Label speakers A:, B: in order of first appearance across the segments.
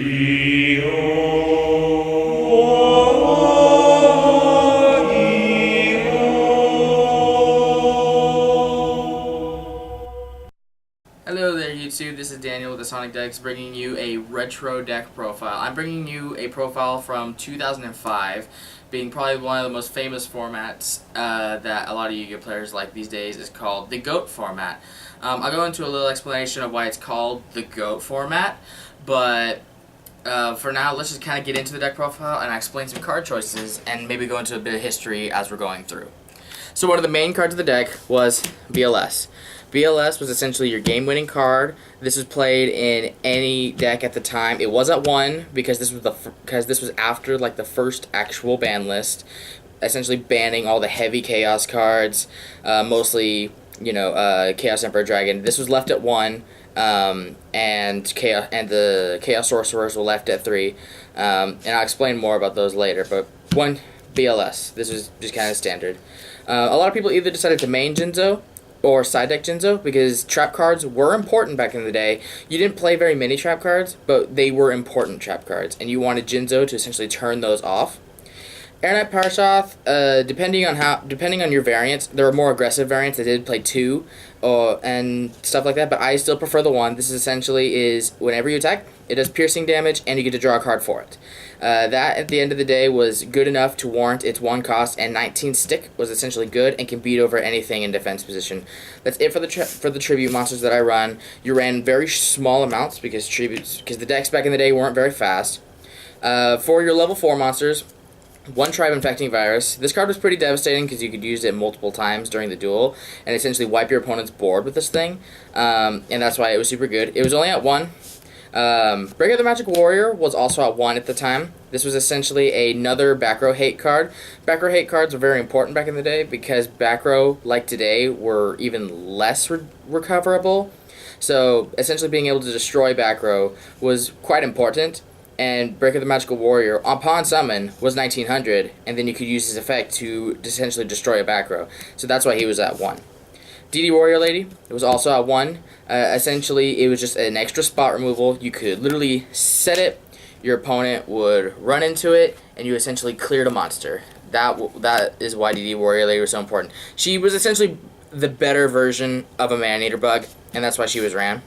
A: Hello there YouTube, this is Daniel with the Sonic Decks bringing you a retro deck profile. I'm bringing you a profile from 2005, being probably one of the most famous formats that a lot of Yu-Gi-Oh players like these days is called the GOAT format. I'll go into a little explanation of why it's called the GOAT format, but for now let's just kind of get into the deck profile and I'll explain some card choices and maybe go into a bit of history as we're going through. So one of the main cards of the deck was VLS. VLS was essentially your game-winning card. This was played in any deck at the time. It was at 1 because this was after like the first actual ban list, essentially banning all the heavy Chaos cards, mostly Chaos Emperor Dragon. This was left at 1, and the Chaos Sorcerers were left at 3. And I'll explain more about those later. But 1 VLS. This was just kind of standard. A lot of people either decided to main Jinzo or side deck Jinzo because trap cards were important back in the day. You didn't play very many trap cards, but they were important trap cards, and you wanted Jinzo to essentially turn those off. Air Knight Parashoth, depending on your variants, there were more aggressive variants that did play 2 and stuff like that, but I still prefer the 1. This essentially is whenever you attack, it does piercing damage, and you get to draw a card for it. That, at the end of the day, was good enough to warrant its 1 cost, and 19 stick was essentially good and can beat over anything in defense position. That's it for the tribute monsters that I run. You ran very small amounts because the decks back in the day weren't very fast. For your level 4 monsters, 1 Tribe Infecting Virus. This card was pretty devastating because you could use it multiple times during the duel and essentially wipe your opponent's board with this thing, and that's why it was super good. It was only at 1. Break of the Magic Warrior was also at 1 at the time. This was essentially another back row hate card. Back row hate cards were very important back in the day because back row, like today, were even less recoverable. So essentially being able to destroy back row was quite important. And Break of the Magical Warrior, upon summon, was 1900, and then you could use his effect to essentially destroy a back row. So that's why he was at 1. DD Warrior Lady, it was also at 1. Essentially, it was just an extra spot removal. You could literally set it, your opponent would run into it, and you essentially cleared a monster. That is why DD Warrior Lady was so important. She was essentially the better version of a Man-Eater Bug, and that's why she was ran.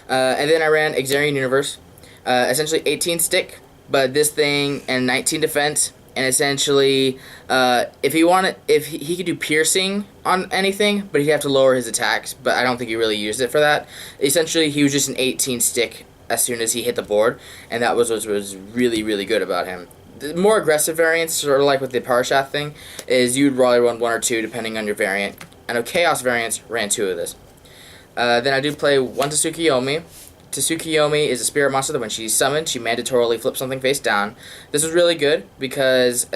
A: And then I ran Xarian Universe. Essentially 18 stick, but this thing and 19 defense, and essentially if he could do piercing on anything, but he'd have to lower his attacks, but I don't think he really used it for that. Essentially he was just an 18 stick as soon as he hit the board, and that was what was really, really good about him. The more aggressive variants, sort of like with the Parashoth thing, is you'd probably run 1 or 2 depending on your variant. I know Chaos variants ran 2 of this. Then I do play 1 Tsukuyomi. Tsukuyomi is a spirit monster that when she's summoned, she mandatorily flips something face down. This was really good because,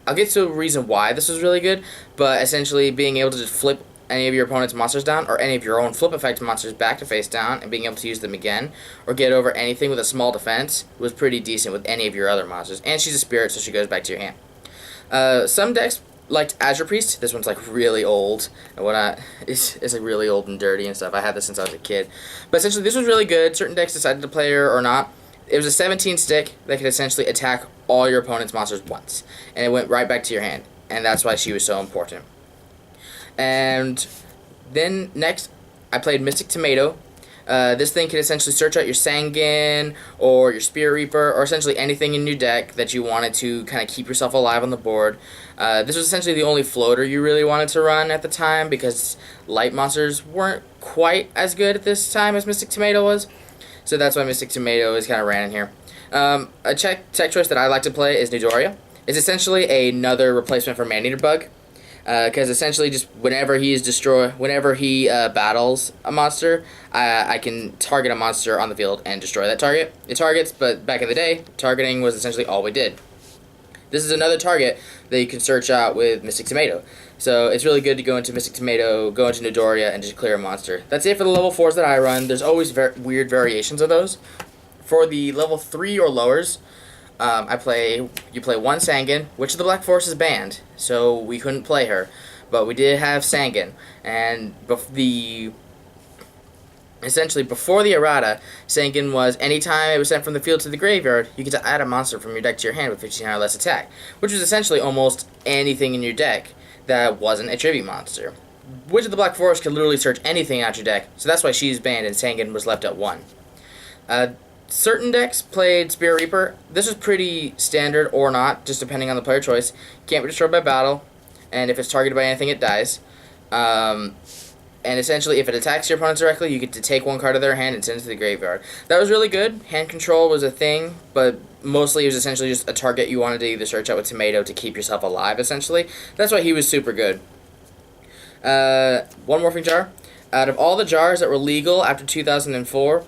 A: I'll get to a reason why this was really good, but essentially being able to just flip any of your opponent's monsters down, or any of your own flip effect monsters back to face down, and being able to use them again, or get over anything with a small defense, was pretty decent with any of your other monsters. And she's a spirit, so she goes back to your hand. Some decks liked Azure Priest. This one's like really old and whatnot. It's like really old and dirty and stuff. I had this since I was a kid. But essentially this was really good. Certain decks decided to play her or not. It was a 17 stick that could essentially attack all your opponent's monsters once. And it went right back to your hand. And that's why she was so important. And then next I played Mystic Tomato. This thing can essentially search out your Sangan or your Spirit Reaper or essentially anything in your deck that you wanted to kind of keep yourself alive on the board. This was essentially the only floater you really wanted to run at the time because light monsters weren't quite as good at this time as Mystic Tomato was. So that's why Mystic Tomato is kind of ran in here. A tech choice that I like to play is Nidoria. It's essentially another replacement for Man-Eater Bug. Because essentially just whenever he battles a monster, I can target a monster on the field and destroy that target. It targets, but back in the day, targeting was essentially all we did. This is another target that you can search out with Mystic Tomato. So it's really good to go into Mystic Tomato, go into Nidoria, and just clear a monster. That's it for the level 4s that I run. There's always weird variations of those. For the level 3 or lowers, you play 1 Sangan, which the Black Force is banned, so we couldn't play her. But we did have Sangan, and Essentially, before the errata, Sankin was anytime it was sent from the field to the graveyard, you get to add a monster from your deck to your hand with 15 or less attack, which was essentially almost anything in your deck that wasn't a tribute monster. Witch of the Black Forest could literally search anything out your deck, so that's why she's banned and Sankin was left at 1. Certain decks played Spirit Reaper. This was pretty standard or not, just depending on the player choice. Can't be destroyed by battle, and if it's targeted by anything, it dies. And essentially, if it attacks your opponent directly, you get to take one card of their hand and send it to the graveyard. That was really good. Hand control was a thing, but mostly it was essentially just a target you wanted to either search out with Tomato to keep yourself alive, essentially. That's why he was super good. One Morphing Jar. Out of all the jars that were legal after 2004,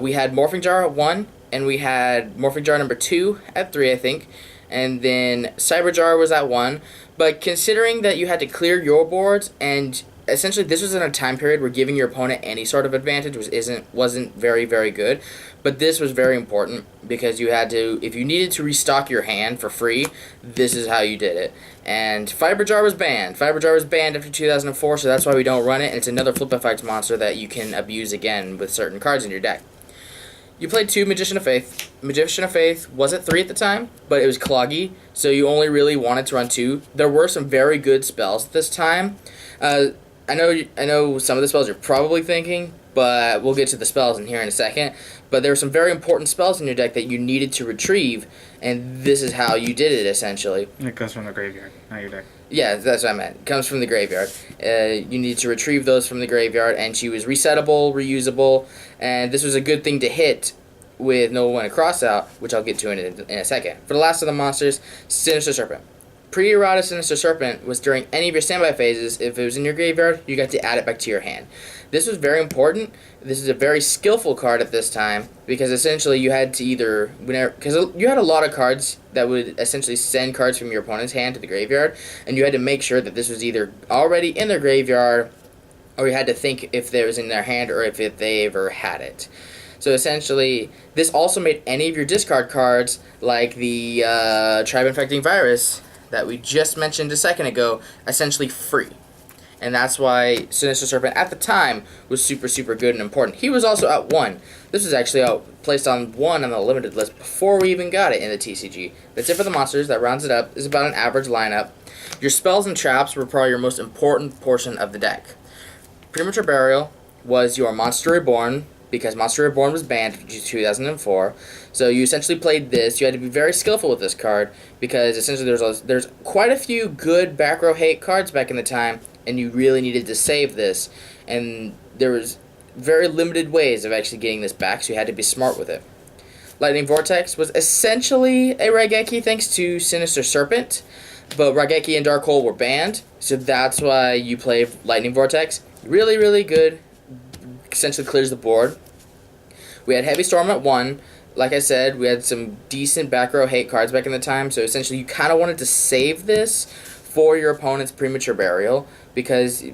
A: we had Morphing Jar at 1, and we had Morphing Jar number 2 at 3, I think. And then Cyber Jar was at 1. But considering that you had to clear your boards, and essentially this was in a time period where giving your opponent any sort of advantage wasn't very, very good. But this was very important because you had to, if you needed to restock your hand for free, this is how you did it. And Fiber Jar was banned. Fiber Jar was banned after 2004, so that's why we don't run it. And it's another Flip Effects monster that you can abuse again with certain cards in your deck. You played 2 Magician of Faith. Magician of Faith was at 3 at the time, but it was cloggy, so you only really wanted to run 2. There were some very good spells at this time. I know some of the spells you're probably thinking, but we'll get to the spells in here in a second. But there were some very important spells in your deck that you needed to retrieve, and this is how you did it, essentially.
B: It comes from the graveyard, not your deck.
A: Yeah, that's what I meant. It comes from the graveyard. You need to retrieve those from the graveyard, and she was resettable, reusable, and this was a good thing to hit with no one to cross out, which I'll get to in a second. For the last of the monsters, Sinister Serpent. Pre-errata Sinister Serpent was during any of your standby phases. If it was in your graveyard, you got to add it back to your hand. This was very important. This is a very skillful card at this time because essentially you had to either, because you had a lot of cards that would essentially send cards from your opponent's hand to the graveyard, and you had to make sure that this was either already in their graveyard or you had to think if it was in their hand or if they ever had it. So essentially, this also made any of your discard cards, like the Tribe Infecting Virus that we just mentioned a second ago, essentially free. And that's why Sinister Serpent at the time was super, super good and important. He was also at 1. This was actually placed on 1 on the limited list before we even got it in the TCG. That's it for the monsters. That rounds it up. It's about an average lineup. Your spells and traps were probably your most important portion of the deck. Premature Burial was your Monster Reborn, because Monster Reborn was banned in 2004. So you essentially played this. You had to be very skillful with this card because essentially there's quite a few good back row hate cards back in the time, and you really needed to save this. And there was very limited ways of actually getting this back, so you had to be smart with it. Lightning Vortex was essentially a Raigeki thanks to Sinister Serpent, but Raigeki and Dark Hole were banned, so that's why you play Lightning Vortex. Really, really good. Essentially clears the board. We had Heavy Storm at 1. Like I said, we had some decent back row hate cards back in the time, so essentially you kind of wanted to save this for your opponent's Premature Burial, because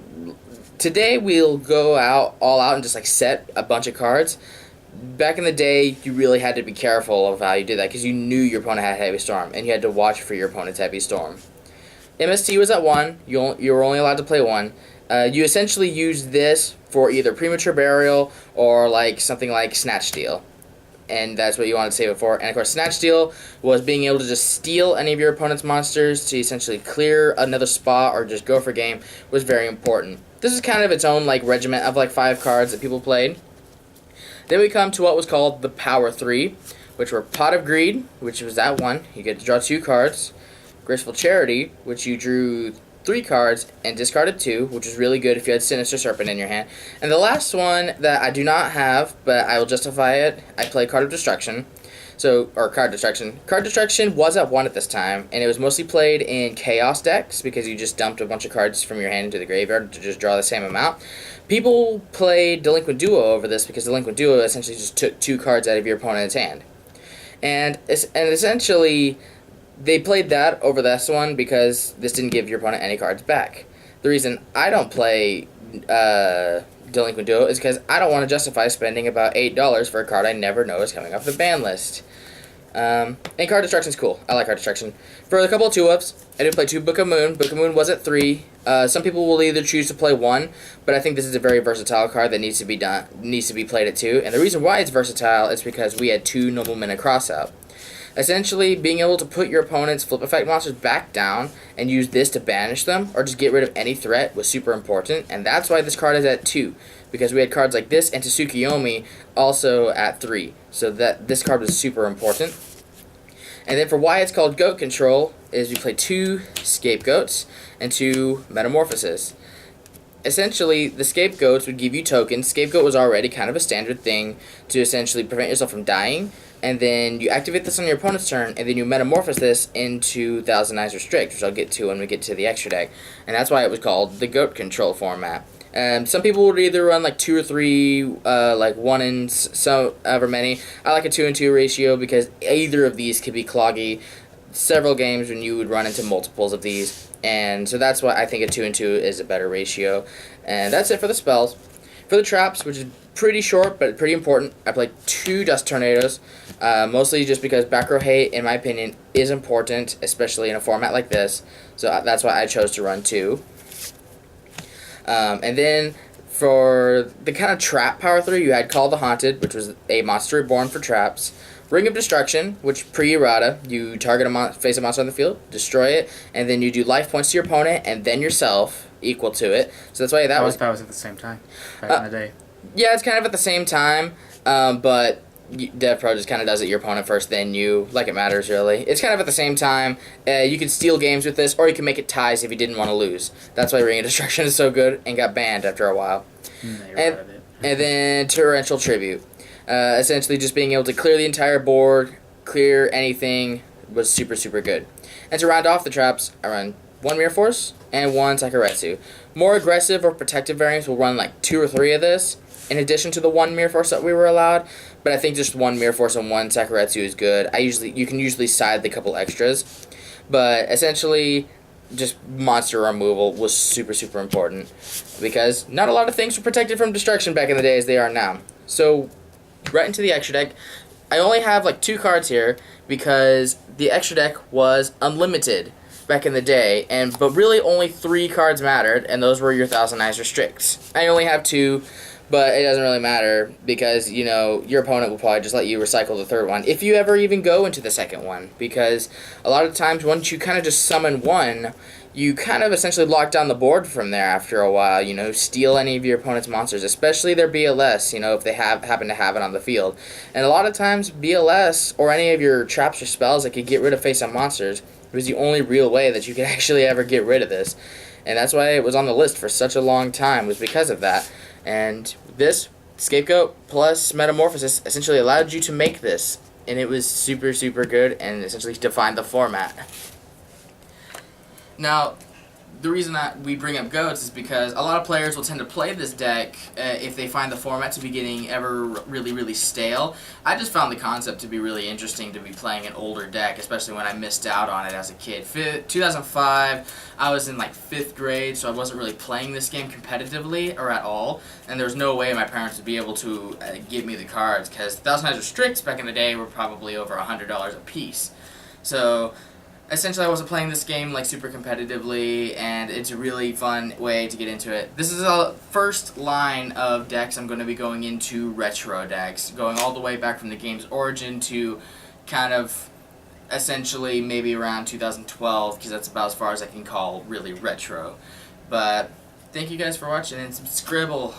A: today we'll go all out and just like set a bunch of cards. Back in the day, you really had to be careful of how you did that because you knew your opponent had Heavy Storm, and you had to watch for your opponent's Heavy Storm. MST was at 1. You were only allowed to play 1. You essentially used this for either Premature Burial or like something like Snatch Steal. And that's what you wanted to save it for. And of course, Snatch Steal was being able to just steal any of your opponent's monsters to essentially clear another spot or just go for game was very important. This is kind of its own like regiment of like 5 cards that people played. Then we come to what was called the Power 3, which were Pot of Greed, which was at 1. You get to draw 2 cards. Graceful Charity, which you drew 3 cards and discarded 2, which is really good if you had Sinister Serpent in your hand. And the last one that I do not have, but I will justify it, I play Card of Destruction. Card Destruction. Card Destruction was at 1 at this time, and it was mostly played in Chaos decks because you just dumped a bunch of cards from your hand into the graveyard to just draw the same amount. People played Delinquent Duo over this because Delinquent Duo essentially just took 2 cards out of your opponent's hand. And essentially, they played that over this one because this didn't give your opponent any cards back. The reason I don't play Delinquent Duo is because I don't want to justify spending about $8 for a card I never know is coming off the ban list. And card destruction's cool. I like card destruction. For a couple of 2-ups, I do play 2 Book of Moon. Book of Moon was at 3. Some people will either choose to play 1, but I think this is a very versatile card that needs to be played at 2. And the reason why it's versatile is because we had 2 Noblemen of Crossout. Essentially, being able to put your opponent's flip effect monsters back down and use this to banish them, or just get rid of any threat, was super important, and that's why this card is at 2, because we had cards like this and Tsukuyomi also at 3, so that this card was super important. And then for why it's called Goat Control, is we play 2 Scapegoats and 2 Metamorphoses. Essentially, the Scapegoats would give you tokens. Scapegoat was already kind of a standard thing to essentially prevent yourself from dying, and then you activate this on your opponent's turn, and then you metamorphose this into Thousand Eyes Restrict, which I'll get to when we get to the extra deck. And that's why it was called the Goat Control format. Some people would either run like 2 or 3, like 1 and so ever many. I like a 2 and 2 ratio because either of these could be cloggy several games when you would run into multiples of these. And so that's why I think a 2 and 2 is a better ratio. And that's it for the spells. For the traps, which is pretty short but pretty important, I played 2 Dust Tornadoes, mostly just because back row hate, in my opinion, is important, especially in a format like this. So that's why I chose to run 2. And then for the kind of trap power through, you had Call the Haunted, which was a monster reborn for traps. Ring of Destruction, which pre-errata, you target face a monster on the field, destroy it, and then you do life points to your opponent and then yourself equal to it. So that's why that was
B: at the same time back in the day.
A: Yeah, it's kind of at the same time, but Dev Pro just kind of does it your opponent first, then you, like it matters really. It's kind of at the same time. You can steal games with this, or you can make it ties if you didn't want to lose. That's why Ring of Destruction is so good and got banned after a while. And then Torrential Tribute. Essentially just being able to clear the entire board, clear anything, was super, super good. And to round off the traps, I run 1 Mirror Force and 1 Sakuretsu. More aggressive or protective variants will run like 2 or 3 of this, in addition to the 1 Mirror Force that we were allowed, but I think just 1 Mirror Force and 1 Sakuretsu is good. You can usually side the couple extras, but essentially just monster removal was super, super important, because not a lot of things were protected from destruction back in the day as they are now. So right into the extra deck. I only have like 2 cards here because the extra deck was unlimited back in the day, but really only 3 cards mattered, and those were your Thousand Eyes Restricts. I only have 2, but it doesn't really matter because, you know, your opponent will probably just let you recycle the 3rd one if you ever even go into the 2nd one, because a lot of times once you kind of just summon 1, you kind of essentially lock down the board from there after a while, you know, steal any of your opponent's monsters, especially their BLS, you know, if they happen to have it on the field. And a lot of times BLS or any of your traps or spells that could get rid of face-up monsters was the only real way that you could actually ever get rid of this. And that's why it was on the list for such a long time, was because of that. And this Scapegoat plus Metamorphosis essentially allowed you to make this, and it was super, super good and essentially defined the format. Now, the reason that we bring up goats is because a lot of players will tend to play this deck if they find the format to be getting ever really, really stale. I just found the concept to be really interesting to be playing an older deck, especially when I missed out on it as a kid. 2005, I was in like 5th grade, so I wasn't really playing this game competitively or at all, and there was no way my parents would be able to give me the cards, because Thousand Eyes Restricts back in the day were probably over $100 a piece. So essentially, I wasn't playing this game like super competitively, and it's a really fun way to get into it. This is the first line of decks I'm going to be going into retro decks, going all the way back from the game's origin to kind of essentially maybe around 2012, because that's about as far as I can call really retro. But thank you guys for watching, and some scribble.